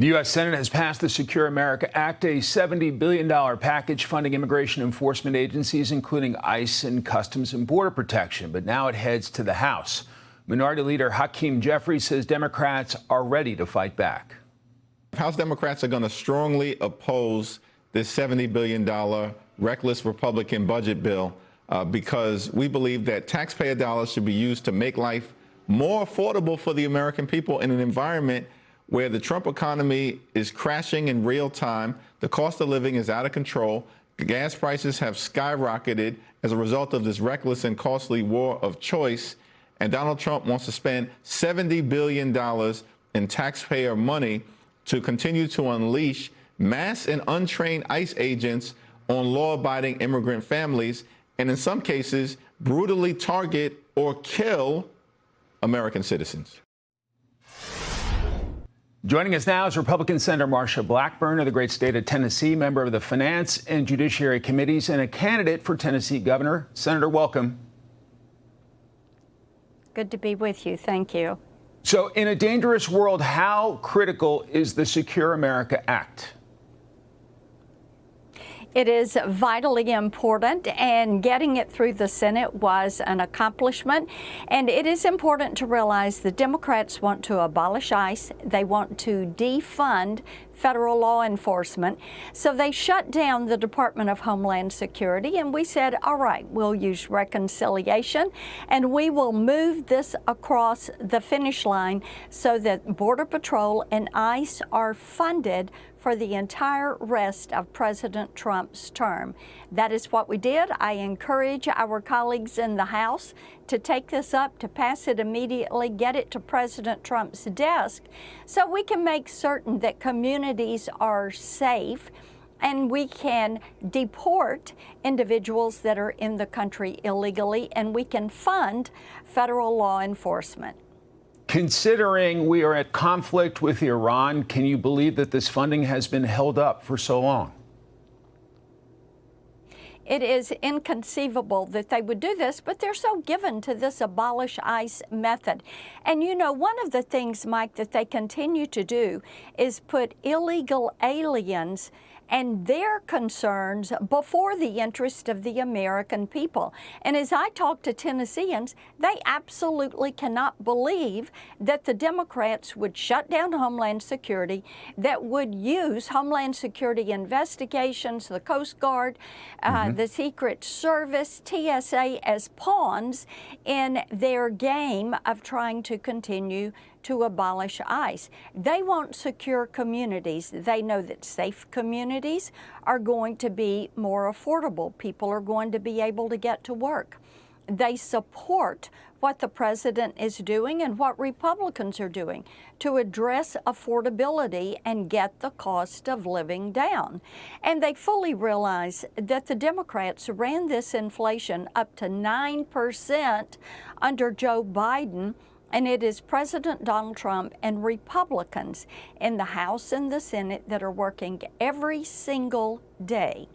The U.S. Senate has passed the Secure America Act, a $70 billion package funding immigration enforcement agencies, including ICE and Customs and Border Protection. But now it heads to the House. Minority Leader Hakeem Jeffries says Democrats are ready to fight back. House Democrats are going to strongly oppose this $70 billion reckless Republican budget bill because we believe that taxpayer dollars should be used to make life more affordable for the American people in an environment where the Trump economy is crashing in real time, the cost of living is out of control, gas prices have skyrocketed as a result of this reckless and costly war of choice, and Donald Trump wants to spend $70 billion in taxpayer money to continue to unleash mass and untrained ICE agents on law-abiding immigrant families, and in some cases, brutally target or kill American citizens. Joining us now is Republican Senator Marsha Blackburn of the great state of Tennessee, member of the Finance and Judiciary Committees and a candidate for Tennessee governor. Senator, welcome. Good to be with you. Thank you. So in a dangerous world, how critical is the Secure America Act? It is vitally important, and getting it through the Senate was an accomplishment. And it is important to realize the Democrats want to abolish ICE. They want to defund federal law enforcement. So they shut down the Department of Homeland Security, and we said, all right, we'll use reconciliation and we will move this across the finish line so that Border Patrol and ICE are funded for the entire rest of President Trump's term. That is what we did. I encourage our colleagues in the House to take this up, to pass it immediately, get it to President Trump's desk so we can make certain that communities are safe and we can deport individuals that are in the country illegally, and we can fund federal law enforcement. Considering we are at conflict with Iran, can you believe that this funding has been held up for so long? It is inconceivable that they would do this, but they're so given to this abolish ICE method. And you know, one of the things, Mike, that they continue to do is put illegal aliens and their concerns before the interest of the American people. And as I talk to Tennesseans, they absolutely cannot believe that the Democrats would shut down Homeland Security, that would use Homeland Security investigations, the Coast Guard, the Secret Service, TSA as pawns in their game of trying to continue to abolish ICE. They want secure communities. They know that safe communities are going to be more affordable. People are going to be able to get to work. They support what the president is doing and what Republicans are doing to address affordability and get the cost of living down. And they fully realize that the Democrats ran this inflation up to 9% under Joe Biden, and it is President Donald Trump and Republicans in the House and the Senate that are working every single day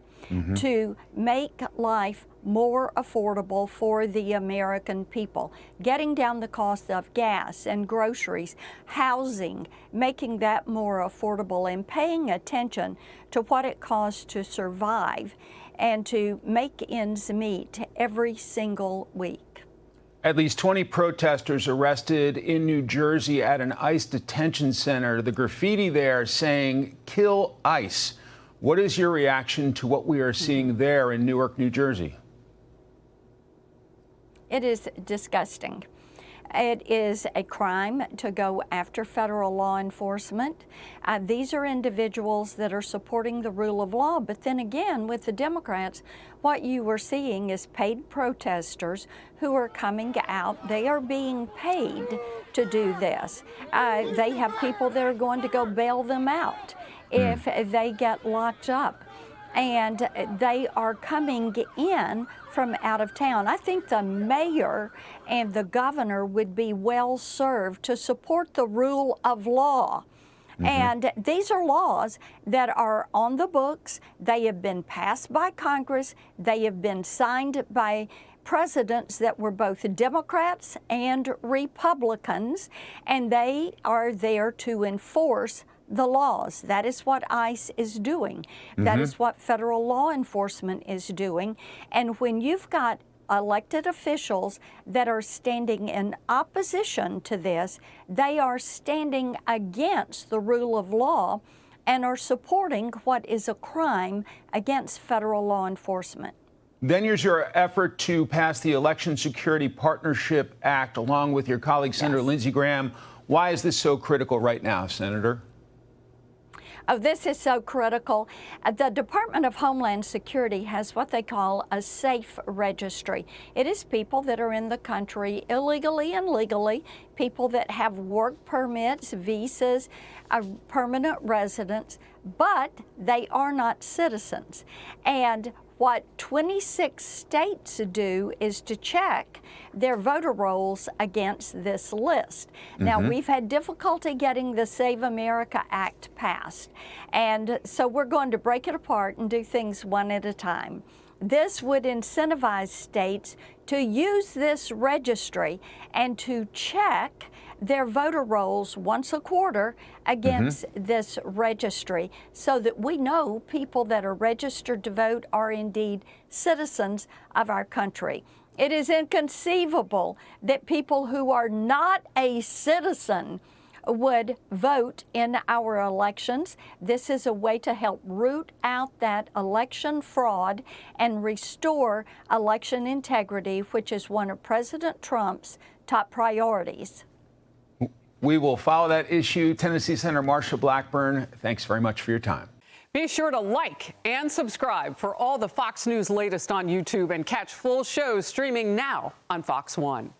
to make life more affordable for the American people, getting down the cost of gas and groceries, housing, making that more affordable, and paying attention to what it costs to survive and to make ends meet every single week. At least 20 protesters arrested in New Jersey at an ICE detention center. The graffiti there saying, "Kill ICE." What is your reaction to what we are seeing there in Newark, New Jersey? It is disgusting. It is a crime to go after federal law enforcement. These are individuals that are supporting the rule of law. But then again, with the Democrats, what you are seeing is paid protesters who are coming out. They are being paid to do this. They have people that are going to go bail them out if they get locked up. And they are coming in from out of town. I think the mayor and the governor would be well served to support the rule of law. And these are laws that are on the books. They have been passed by Congress. They have been signed by presidents that were both Democrats and Republicans, and they are there to enforce the laws. That is what ICE is doing. That is what federal law enforcement is doing. And when you've got elected officials that are standing in opposition to this, they are standing against the rule of law and are supporting what is a crime against federal law enforcement. Then there's your effort to pass the Election Security Partnership Act along with your colleague, Senator Lindsey Graham. Why is this so critical right now, Senator? Oh, this is so critical. The Department of Homeland Security has what they call a safe registry. It is people that are in the country illegally and legally, people that have work permits, visas, permanent residence, but they are not citizens. And what 26 states do is to check their voter rolls against this list. Now, we've had difficulty getting the Save America Act passed, and so we're going to break it apart and do things one at a time. This would incentivize states to use this registry and to check their voter rolls once a quarter against this registry so that we know people that are registered to vote are indeed citizens of our country. It is inconceivable that people who are not a citizen would vote in our elections. This is a way to help root out that election fraud and restore election integrity, which is one of President Trump's top priorities. We will follow that issue. Tennessee Senator Marsha Blackburn, thanks very much for your time. Be sure to like and subscribe for all the Fox News latest on YouTube and catch full shows streaming now on Fox One.